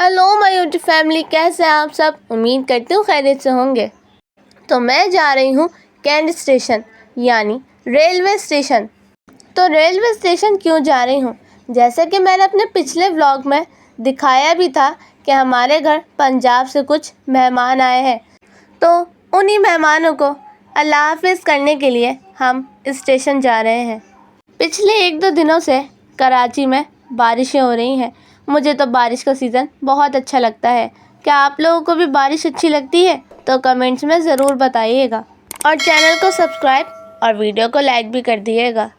Hello my YouTube family, कैसे हैं आप सब। उम्मीद करती हूँ खैरियत से होंगे। तो मैं जा रही हूँ कैंट स्टेशन यानी रेलवे स्टेशन। तो रेलवे स्टेशन क्यों जा रही हूँ, जैसे कि मैंने अपने पिछले व्लॉग में दिखाया भी था कि हमारे घर पंजाब से कुछ मेहमान आए हैं। तो उन्हीं मेहमानों को अल्लाह हाफिज़ करने के लिए हम स्टेशन जा रहे हैं। पिछले 1-2 दिनों से कराची में बारिशें हो रही हैं। मुझे तो बारिश का सीज़न बहुत अच्छा लगता है। क्या आप लोगों को भी बारिश अच्छी लगती है? तो कमेंट्स में ज़रूर बताइएगा और चैनल को सब्सक्राइब और वीडियो को लाइक भी कर दिएगा।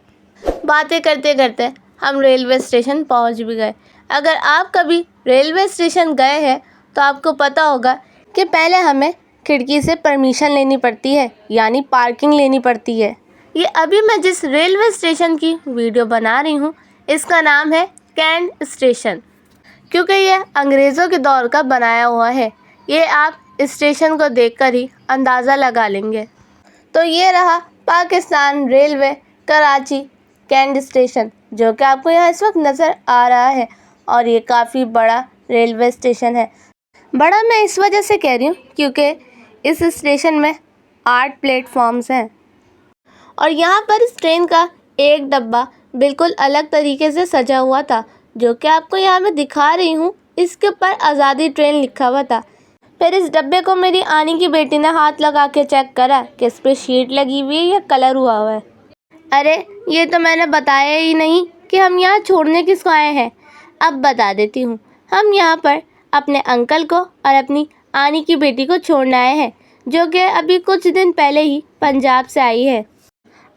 बातें करते करते हम रेलवे स्टेशन पहुंच भी गए। अगर आप कभी रेलवे स्टेशन गए हैं तो आपको पता होगा कि पहले हमें खिड़की से परमिशन लेनी पड़ती है, यानी पार्किंग लेनी पड़ती है। ये अभी मैं जिस रेलवे स्टेशन की वीडियो बना रही हूँ, इसका नाम है कैंट स्टेशन, क्योंकि ये अंग्रेज़ों के दौर का बनाया हुआ है। ये आप स्टेशन को देखकर ही अंदाज़ा लगा लेंगे। तो ये रहा Pakistan railway Karachi cantt station, जो कि आपको यहाँ इस वक्त नज़र आ रहा है। और ये काफ़ी बड़ा रेलवे स्टेशन है। बड़ा मैं इस वजह से कह रही हूँ क्योंकि इस स्टेशन में 8 प्लेटफॉर्म्स हैं और यहाँ पर इस ट्रेन का एक डब्बा बिल्कुल अलग तरीके से सजा हुआ था, जो कि आपको यहाँ मैं दिखा रही हूँ। इसके ऊपर आज़ादी ट्रेन लिखा हुआ था। फिर इस डब्बे को मेरी आनी की बेटी ने हाथ लगा के चेक करा कि इस पर शीट लगी हुई है या कलर हुआ हुआ है। अरे ये तो मैंने बताया ही नहीं कि हम यहाँ छोड़ने किसको आए हैं। अब बता देती हूँ, हम यहाँ पर अपने अंकल को और अपनी आनी की बेटी को छोड़ने आए हैं, जो कि अभी कुछ दिन पहले ही पंजाब से आई है।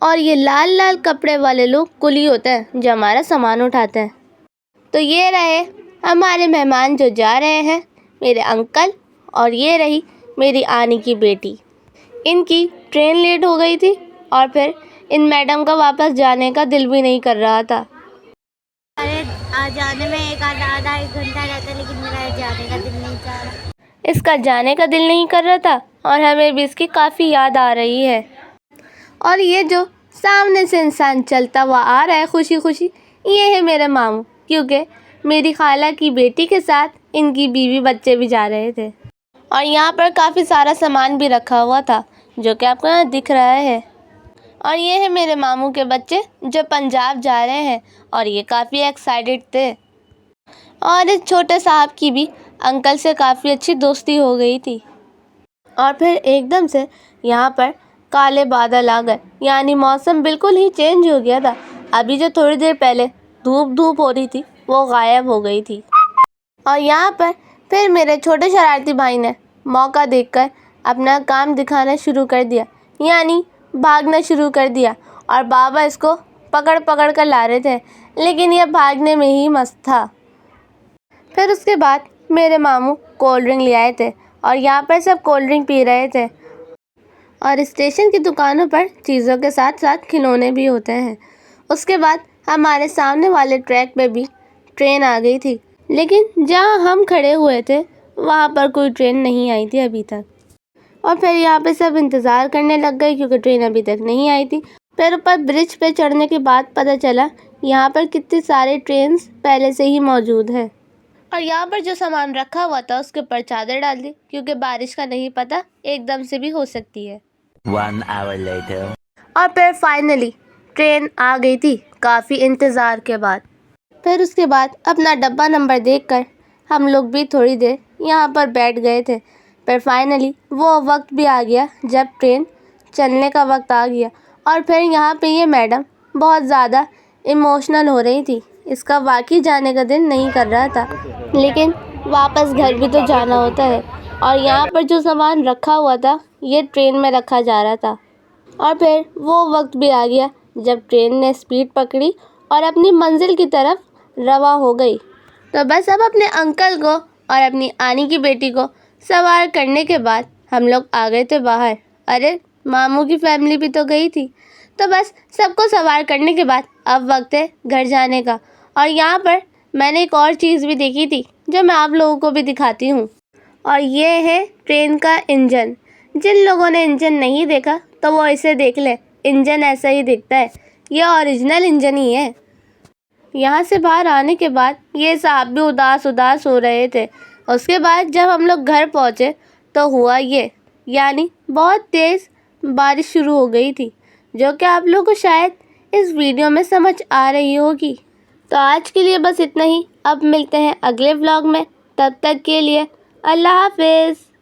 और ये लाल लाल कपड़े वाले लोग कुली होते हैं जो हमारा सामान उठाते हैं। तो ये रहे हमारे मेहमान जो जा रहे हैं, मेरे अंकल, और ये रही मेरी आनी की बेटी। इनकी ट्रेन लेट हो गई थी और फिर इन मैडम का वापस जाने का दिल भी नहीं कर रहा था। अरे जाने में आधा एक घंटा रहता है, लेकिन मेरा जाने का दिल नहीं चाह रहा। इसका जाने का दिल नहीं कर रहा था और हमें भी इसकी काफ़ी याद आ रही है। और ये जो सामने से इंसान चलता हुआ आ रहा है खुशी खुशी, ये है मेरे मामू, क्योंकि मेरी खाला की बेटी के साथ इनकी बीवी बच्चे भी जा रहे थे। और यहाँ पर काफ़ी सारा सामान भी रखा हुआ था, जो कि आपको यहाँ दिख रहा है। और ये है मेरे मामू के बच्चे जो पंजाब जा रहे हैं और ये काफ़ी एक्साइटेड थे। और इस छोटे साहब की भी अंकल से काफ़ी अच्छी दोस्ती हो गई थी। और फिर एकदम से यहाँ पर काले बादल आ गए, यानी मौसम बिल्कुल ही चेंज हो गया था। अभी जो थोड़ी देर पहले धूप हो रही थी, वो गायब हो गई थी। और यहाँ पर फिर मेरे छोटे शरारती भाई ने मौका देखकर अपना काम दिखाना शुरू कर दिया, यानी भागना शुरू कर दिया। और बाबा इसको पकड़ पकड़ कर ला रहे थे, लेकिन यह भागने में ही मस्त था। फिर उसके बाद मेरे मामू कोल्ड ड्रिंक ले आए थे और यहाँ पर सब कोल्ड ड्रिंक पी रहे थे। और स्टेशन की दुकानों पर चीज़ों के साथ साथ खिलौने भी होते हैं। उसके बाद हमारे सामने वाले ट्रैक पे भी ट्रेन आ गई थी, लेकिन जहाँ हम खड़े हुए थे वहाँ पर कोई ट्रेन नहीं आई थी अभी तक। और फिर यहाँ पे सब इंतज़ार करने लग गए क्योंकि ट्रेन अभी तक नहीं आई थी। फिर ऊपर ब्रिज पे चढ़ने के बाद पता चला यहाँ पर कितने सारे ट्रेन्स पहले से ही मौजूद हैं। और यहाँ पर जो सामान रखा हुआ था उसके ऊपर चादर डाल दी, क्योंकि बारिश का नहीं पता, एकदम से भी हो सकती है। 1 hour later. और फिर फाइनली ट्रेन आ गई थी काफ़ी इंतज़ार के बाद। फिर उसके बाद अपना डब्बा नंबर देखकर हम लोग भी थोड़ी देर यहाँ पर बैठ गए थे। फिर फाइनली वो वक्त भी आ गया जब ट्रेन चलने का वक्त आ गया। और फिर यहाँ पे ये मैडम बहुत ज़्यादा इमोशनल हो रही थी। इसका वाकई जाने का दिल नहीं कर रहा था, लेकिन वापस घर भी तो जाना होता है। और यहाँ पर जो सामान रखा हुआ था ये ट्रेन में रखा जा रहा था। और फिर वो वक्त भी आ गया जब ट्रेन ने स्पीड पकड़ी और अपनी मंजिल की तरफ रवा हो गई। तो बस अब अपने अंकल को और अपनी आनी की बेटी को सवार करने के बाद हम लोग आ गए थे बाहर। अरे मामू की फैमिली भी तो गई थी। तो बस सबको सवार करने के बाद अब वक्त है घर जाने का। और यहाँ पर मैंने एक और चीज़ भी देखी थी जो मैं आप लोगों को भी दिखाती हूँ। और ये है ट्रेन का इंजन। जिन लोगों ने इंजन नहीं देखा तो वो इसे देख ले, इंजन ऐसा ही दिखता है। ये ओरिजिनल इंजन ही है। यहाँ से बाहर आने के बाद ये साहब भी उदास उदास हो रहे थे। اس کے بعد جب ہم لوگ گھر پہنچے تو ہوا یہ، یعنی بہت تیز بارش شروع ہو گئی تھی، جو کہ آپ لوگوں کو شاید اس ویڈیو میں سمجھ آ رہی ہوگی۔ تو آج کے لیے بس اتنا ہی، اب ملتے ہیں اگلے ولاگ میں، تب تک کے لیے اللہ حافظ۔